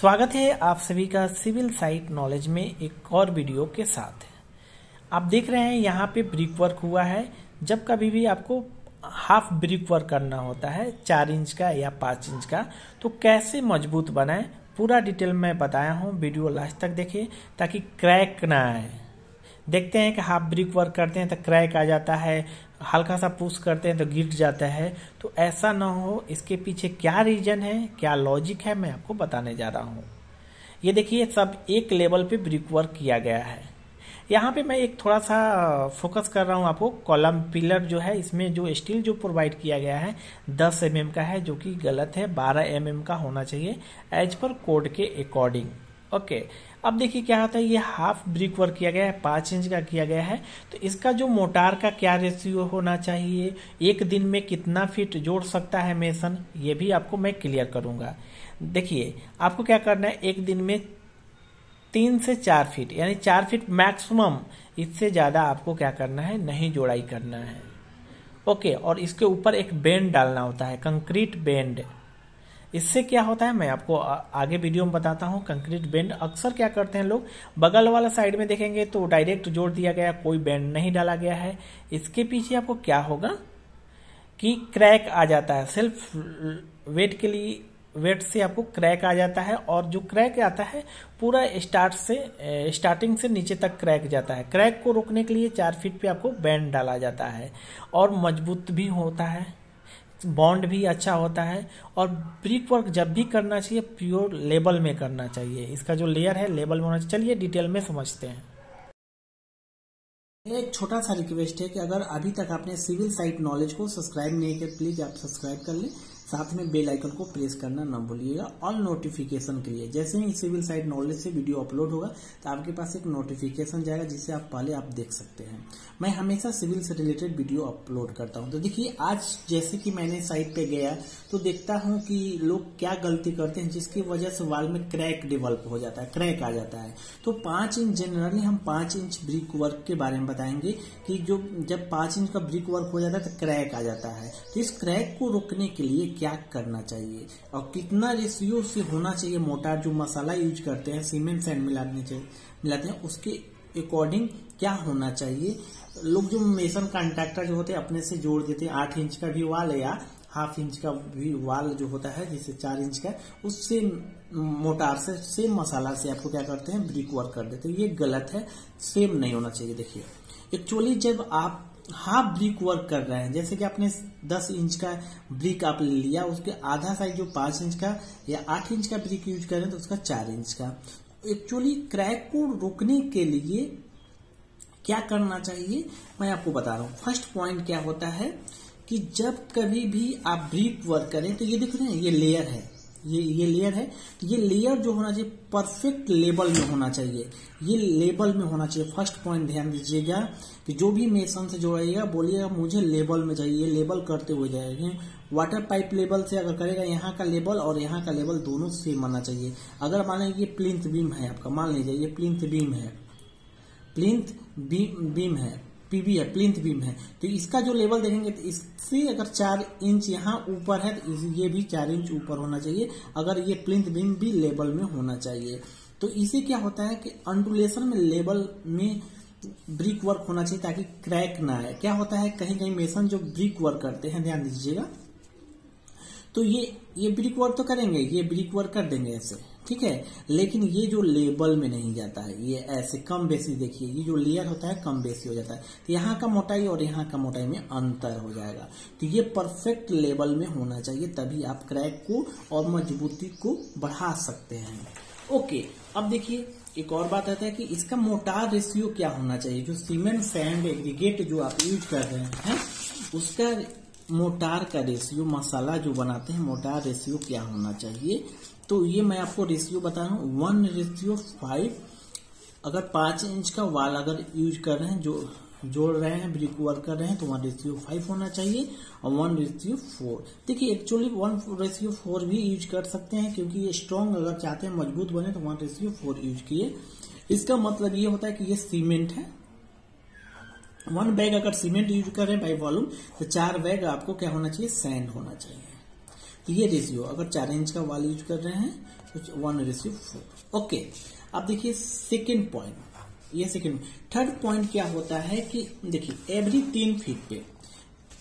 स्वागत है आप सभी का सिविल साइट नॉलेज में एक और वीडियो के साथ। आप देख रहे हैं यहाँ पे ब्रिक वर्क हुआ है। जब कभी भी आपको हाफ ब्रिक वर्क करना होता है 4 इंच का या 5 इंच का, तो कैसे मजबूत बनाएं पूरा डिटेल में बताया हूँ। वीडियो लास्ट तक देखिए ताकि क्रैक ना आए। देखते हैं कि हाफ ब्रिक वर्क करते हैं तो क्रैक आ जाता है, हल्का सा पुश करते हैं तो गिर जाता है। तो ऐसा ना हो, इसके पीछे क्या रीजन है, क्या लॉजिक है, मैं आपको बताने जा रहा हूँ। ये देखिए सब एक लेवल पे ब्रिक वर्क किया गया है। यहाँ पे मैं एक थोड़ा सा फोकस कर रहा हूँ आपको। कॉलम पिलर जो है, इसमें जो स्टील जो प्रोवाइड किया गया है 10 mm का है, जो कि गलत है। 12 mm का होना चाहिए एज पर कोड के अकॉर्डिंग। ओके, अब देखिए क्या होता है। ये हाफ ब्रिक वर्क किया गया है, 5 इंच का किया गया है। तो इसका जो मोटार का क्या रेशियो होना चाहिए, एक दिन में कितना फीट जोड़ सकता है मेसन, ये भी आपको मैं क्लियर करूंगा। देखिए आपको क्या करना है, एक दिन में 3 से 4 फीट यानी 4 फीट मैक्सिमम, इससे ज्यादा आपको क्या करना है, नहीं जोड़ाई करना है। ओके, और इसके ऊपर एक बेंड डालना होता है, कंक्रीट बेंड। इससे क्या होता है मैं आपको आगे वीडियो में बताता हूँ। कंक्रीट बेंड अक्सर क्या करते हैं लोग, बगल वाला साइड में देखेंगे तो डायरेक्ट जोड़ दिया गया, कोई बेंड नहीं डाला गया है। इसके पीछे आपको क्या होगा कि क्रैक आ जाता है। सेल्फ वेट के लिए, वेट से आपको क्रैक आ जाता है, और जो क्रैक आता है पूरा स्टार्टिंग से नीचे तक क्रैक जाता है। क्रैक को रोकने के लिए 4 फीट पे आपको बैंड डाला जाता है, और मजबूत भी होता है, बॉन्ड भी अच्छा होता है। और ब्रिक वर्क जब भी करना चाहिए प्योर लेवल में करना चाहिए। इसका जो लेयर है लेवल में होना चाहिए। चलिए डिटेल में समझते हैं। एक छोटा सा रिक्वेस्ट है कि अगर अभी तक आपने सिविल साइट नॉलेज को सब्सक्राइब नहीं किया, प्लीज आप सब्सक्राइब कर लें। साथ में बेल आइकन को प्रेस करना ना भूलिएगा, ऑल नोटिफिकेशन के लिए। जैसे ही सिविल साइट नॉलेज से वीडियो अपलोड होगा तो आपके पास एक नोटिफिकेशन जाएगा, जिससे आप पहले आप देख सकते हैं। मैं हमेशा सिविल से रिलेटेड वीडियो अपलोड करता हूं। तो देखिए आज जैसे कि मैंने साइट पे गया तो देखता हूं कि लोग क्या गलती करते हैं, जिसकी वजह से वॉल में क्रैक डेवलप हो जाता है, क्रैक आ जाता है। तो 5 इंच जनरली हम 5 इंच ब्रिक वर्क के बारे में बताएंगे कि जो जब 5 इंच का ब्रिक वर्क हो जाता है तो क्रैक आ जाता है। तो इस क्रैक को रोकने के लिए क्या करना चाहिए और कितना रेशियो से होना चाहिए मोटार, जो मसाला यूज करते हैं, सीमेंट सैंड मिलाते हैं, उसके अकॉर्डिंग क्या होना चाहिए। लोग जो मेसन कॉन्ट्रैक्टर जो होते हैं अपने से जोड़ देते हैं। 8 इंच का भी वाल या हाफ इंच का भी वाल जो होता है, जिसे 4 इंच का, उससे मोटार से सेम मसाला से आपको क्या करते हैं, ब्रिक वर्क कर देते हैं। ये गलत है, सेम नहीं होना चाहिए। देखिए एक्चुअली जब आप हाफ ब्रिक वर्क कर रहे हैं, जैसे कि आपने 10 इंच का ब्रिक आप ले लिया, उसके आधा साइज जो 5 इंच का या 8 इंच का ब्रिक यूज कर रहे हैं तो उसका 4 इंच का। एक्चुअली क्रैक को रोकने के लिए क्या करना चाहिए मैं आपको बता रहा हूँ। फर्स्ट पॉइंट क्या होता है कि जब कभी भी आप ब्रिक वर्क करें तो ये देख रहे हैं, ये लेयर है, ये लेयर है। ये लेयर जो होना चाहिए परफेक्ट लेवल में होना चाहिए, ये लेवल में होना चाहिए। फर्स्ट पॉइंट ध्यान दीजिएगा कि जो भी मेसन से जोड़िएगा बोलिएगा मुझे लेवल में चाहिए, लेवल करते हुए जाएंगे। वाटर पाइप लेवल से अगर करेगा, यहाँ का लेवल और यहाँ का लेवल दोनों सेम आना चाहिए। अगर मान लीजिए ये प्लिंथ बीम है आपका, मान लीजिए ये प्लिंथ बीम है, प्लिंथ बीम है, पीबी है, प्लिंथ बीम है, तो इसका जो लेवल देखेंगे तो इससे अगर 4 इंच यहाँ ऊपर है तो ये भी 4 इंच ऊपर होना चाहिए। अगर ये प्लिंथ बीम भी लेवल में होना चाहिए। तो इसे क्या होता है कि अंडुलेशन में लेवल में ब्रिक वर्क होना चाहिए ताकि क्रैक ना आए। क्या होता है कहीं कहीं मेसन जो ब्रिक वर्क करते हैं, ध्यान दीजिएगा, तो ये ब्रिक वर्क तो करेंगे, ये ब्रिक वर्क कर देंगे ऐसे, ठीक है, लेकिन ये जो लेवल में नहीं जाता है, ये ऐसे कम बेसी, देखिए ये जो लेयर होता है कम बेसी हो जाता है। तो यहाँ का मोटाई और यहाँ का मोटाई में अंतर हो जाएगा। तो ये परफेक्ट लेवल में होना चाहिए, तभी आप क्रैक को और मजबूती को बढ़ा सकते हैं। ओके, अब देखिए एक और बात आता है कि इसका मोटार रेशियो क्या होना चाहिए। जो सीमेंट सैंड एग्रीगेट जो आप यूज कर रहे हैं, उसका मोटार का रेशियो, मसाला जो बनाते हैं मोटार रेशियो क्या होना चाहिए। तो ये मैं आपको रेशियो बता रहा हूँ, 1:5। अगर 5 इंच का वाल अगर यूज कर रहे हैं, जो जोड़ रहे हैं, ब्रिक वर्क कर रहे हैं, तो 1:5 होना चाहिए, और 1:4। देखिए एक्चुअली 1:4 भी यूज कर सकते हैं, क्योंकि ये स्ट्रॉन्ग अगर चाहते हैं मजबूत बने तो 1:4 यूज किए। इसका मतलब ये होता है कि ये सीमेंट है। 1 बैग अगर सीमेंट यूज कर रहे हैं बाई वॉल्यूम, तो 4 बैग आपको क्या होना चाहिए, सैंड होना चाहिए। तो ये रेशियो, अगर 4 इंच का वाल यूज कर रहे हैं 1:4। ओके, अब देखिए सेकेंड पॉइंट, ये सेकेंड। थर्ड पॉइंट क्या होता है कि देखिए एवरी 3 फीट पे,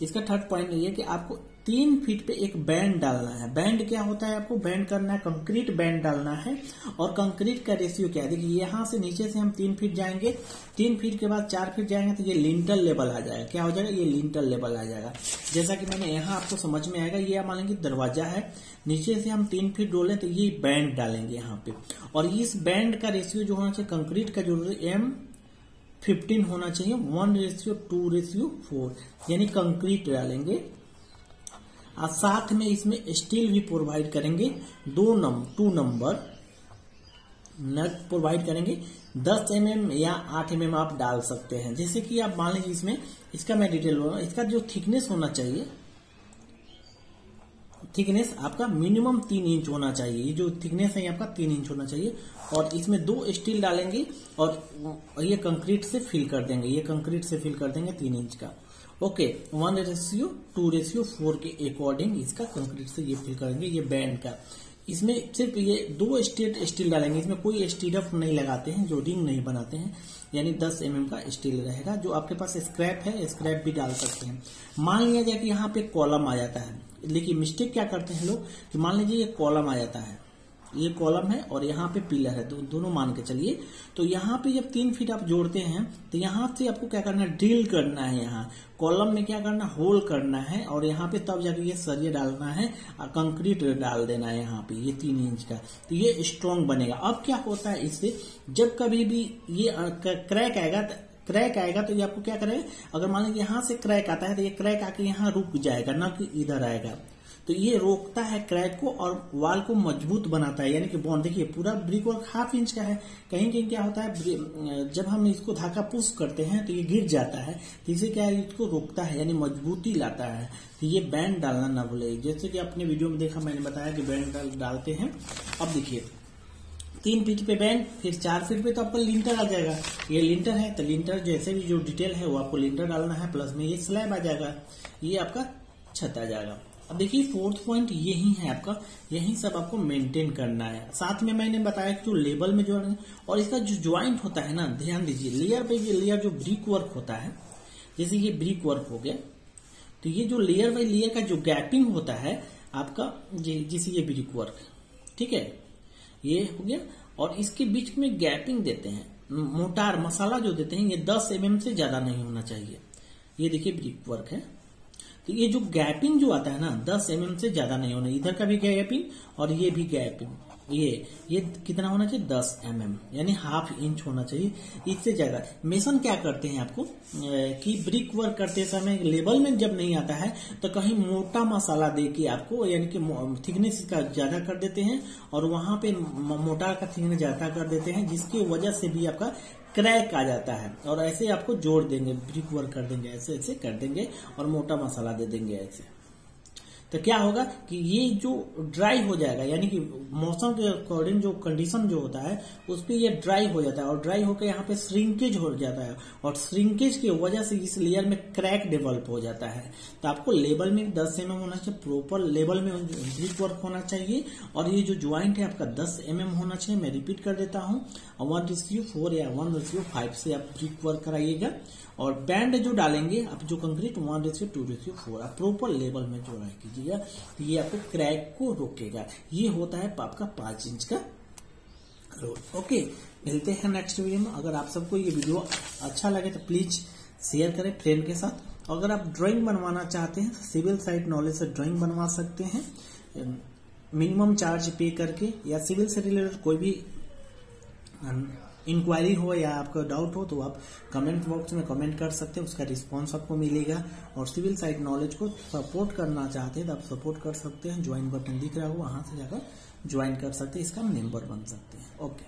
इसका थर्ड पॉइंट ये है कि आपको 3 फीट पे एक बैंड डालना है। बैंड क्या होता है, आपको बैंड करना है, कंक्रीट बैंड डालना है। और कंक्रीट का रेशियो क्या है, देखिए यहाँ से नीचे से हम 3 फीट जाएंगे, 3 फीट के बाद 4 फीट जाएंगे तो ये लिंटल लेवल आ जाएगा। क्या हो जाएगा, ये लिंटल लेवल आ जाएगा। जैसा कि मैंने यहाँ आपको समझ में आएगा, ये मान लेंगे दरवाजा है, नीचे से हम 3 फीट डोले तो ये बैंड डालेंगे यहाँ पे। और इस बैंड का रेशियो जो होना चाहिए, कंक्रीट का जो M15 होना चाहिए, 1:2:4, यानी कंक्रीट डालेंगे। और साथ में इसमें स्टील भी प्रोवाइड करेंगे, 2 नंबर नट प्रोवाइड करेंगे। 10 mm या 8 mm आप डाल सकते हैं। जैसे कि आप मान लीजिए इसमें, इसका मैं डिटेल बोलूंगा, इसका जो थिकनेस होना चाहिए, थिकनेस आपका मिनिमम 3 इंच होना चाहिए। ये जो थिकनेस है आपका 3 इंच होना चाहिए। और इसमें 2 स्टील डालेंगे और ये कंक्रीट से फिल कर देंगे, ये कंक्रीट से फिल कर देंगे 3 इंच का। ओके, 1:2:4 के अकॉर्डिंग इसका कंक्रीट से ये फिल करेंगे, ये बैंड का। इसमें सिर्फ ये 2 स्टील डालेंगे, इसमें कोई स्टीरअप नहीं लगाते हैं, जो रिंग नहीं बनाते हैं, यानी 10 mm का स्टील रहेगा। जो आपके पास स्क्रैप है, स्क्रैप भी डाल सकते हैं। मान लिया जाए कि यहाँ पे कॉलम आ जाता है, लेकिन मिस्टेक क्या करते हैं लोग कि मान लीजिए ये कॉलम आ जाता है, ये कॉलम है और यहाँ पे पिलर है, दोनों मान के चलिए। तो यहाँ पे जब 3 फीट आप जोड़ते हैं तो यहाँ से आपको क्या करना है, ड्रिल करना है। यहाँ कॉलम में क्या करना, होल करना है और यहाँ पे तब जाके ये सरिया डालना है और कंक्रीट डाल देना है यहाँ पे, ये 3 इंच का। तो ये स्ट्रॉन्ग बनेगा। अब क्या होता है इससे, जब कभी भी ये क्रैक आएगा तो ये आपको क्या करेगा, अगर मान लीजिए यहाँ से क्रैक आता है तो ये क्रैक आके यहाँ रुक जाएगा, ना कि इधर आएगा। तो ये रोकता है क्रैक को और वॉल को मजबूत बनाता है। यानी कि बॉन्ड, देखिए पूरा ब्रिक वर्क 1/2 इंच का है। कहीं कहीं क्या होता है, जब हम इसको धागा पुश करते हैं तो ये गिर जाता है, तो इसे क्या है, इसको रोकता है, यानी मजबूती लाता है। तो ये बैंड डालना ना भूले। जैसे कि आपने वीडियो में देखा, मैंने बताया कि बैंड डालते हैं। अब देखिए 3 फीट पे बैंड, फिर 4 फीट पे तो आपका लिंटर आ जाएगा। ये लिंटर है तो लिंटर जैसे भी जो डिटेल है वो आपको लिंटर डालना है, प्लस में ये स्लैब आ जाएगा, ये आपका छत आ जाएगा। अब देखिए 4th पॉइंट यही है आपका, यही सब आपको मेंटेन करना है। साथ में मैंने बताया कि जो लेवल में जो, और इसका जो ज्वाइंट होता है ना, ध्यान दीजिए लेयर पे, ये लेयर जो ब्रिक वर्क होता है, जैसे ये ब्रिक वर्क हो गया, तो ये जो लेयर बाई लेयर का जो गैपिंग होता है आपका, जैसे ये ब्रिक वर्क, ठीक है, ये हो गया। और इसके बीच में गैपिंग देते हैं, मोटार मसाला जो देते हैं, ये 10 mm से ज्यादा नहीं होना चाहिए। ये देखिए ब्रिक वर्क है, तो ये जो गैपिंग जो आता है ना, 10 mm से ज्यादा नहीं होना। इधर का भी गैपिंग और ये भी गैपिंग, ये कितना होना चाहिए, 10 mm, यानी 1/2 इंच होना चाहिए। इससे ज्यादा मेसन क्या करते हैं आपको कि ब्रिक वर्क करते समय लेवल में जब नहीं आता है तो कहीं मोटा मसाला दे के आपको, यानी कि थिकनेस का ज्यादा कर देते हैं और वहां पे मोटा का थिकनेस ज्यादा कर देते हैं, जिसकी वजह से भी आपका क्रैक आ जाता है। और ऐसे आपको जोड़ देंगे, ब्रिक वर्क कर देंगे, ऐसे ऐसे कर देंगे और मोटा मसाला दे देंगे ऐसे। तो क्या होगा कि ये जो ड्राई हो जाएगा, यानी कि मौसम के अकॉर्डिंग जो कंडीशन जो होता है उस पर ये ड्राई हो जाता है और ड्राई होकर यहाँ पे श्रिंकेज हो जाता है और श्रिंकेज की वजह से इस लेयर में क्रैक डेवलप हो जाता है। तो आपको लेवल में 10 mm होना चाहिए, प्रॉपर लेवल में ब्रिक वर्क होना चाहिए। और ये जो ज्वाइंट है आपका 10 mm होना चाहिए। मैं रिपीट कर देता हूँ, 1:4 या 1:5 से आप ब्रिक वर्क कराइएगा। और बैंड जो डालेंगे आप जो कंक्रीट 1:2:4 आप प्रॉपर लेवल में जोड़ा कीजिएगा, तो ये आपको क्रैक को रोकेगा। ये होता है आपका 5 इंच का रोड। ओके, मिलते हैं नेक्स्ट वीडियो में। अगर आप सबको ये वीडियो अच्छा लगे तो प्लीज शेयर करें फ्रेंड के साथ। अगर आप ड्राइंग बनवाना चाहते हैं तो सिविल साइट नॉलेज से ड्राइंग बनवा सकते हैं, मिनिमम चार्ज पे करके, या सिविल से रिलेटेड कोई भी इंक्वायरी हो या आपका डाउट हो तो आप कमेंट बॉक्स में कमेंट कर सकते हैं, उसका रिस्पांस आपको मिलेगा। और सिविल साइट नॉलेज को सपोर्ट करना चाहते हैं तो आप सपोर्ट कर सकते हैं, ज्वाइन बटन दिख रहा हो वहां से जाकर ज्वाइन कर सकते हैं, इसका मेंबर बन सकते हैं। ओके।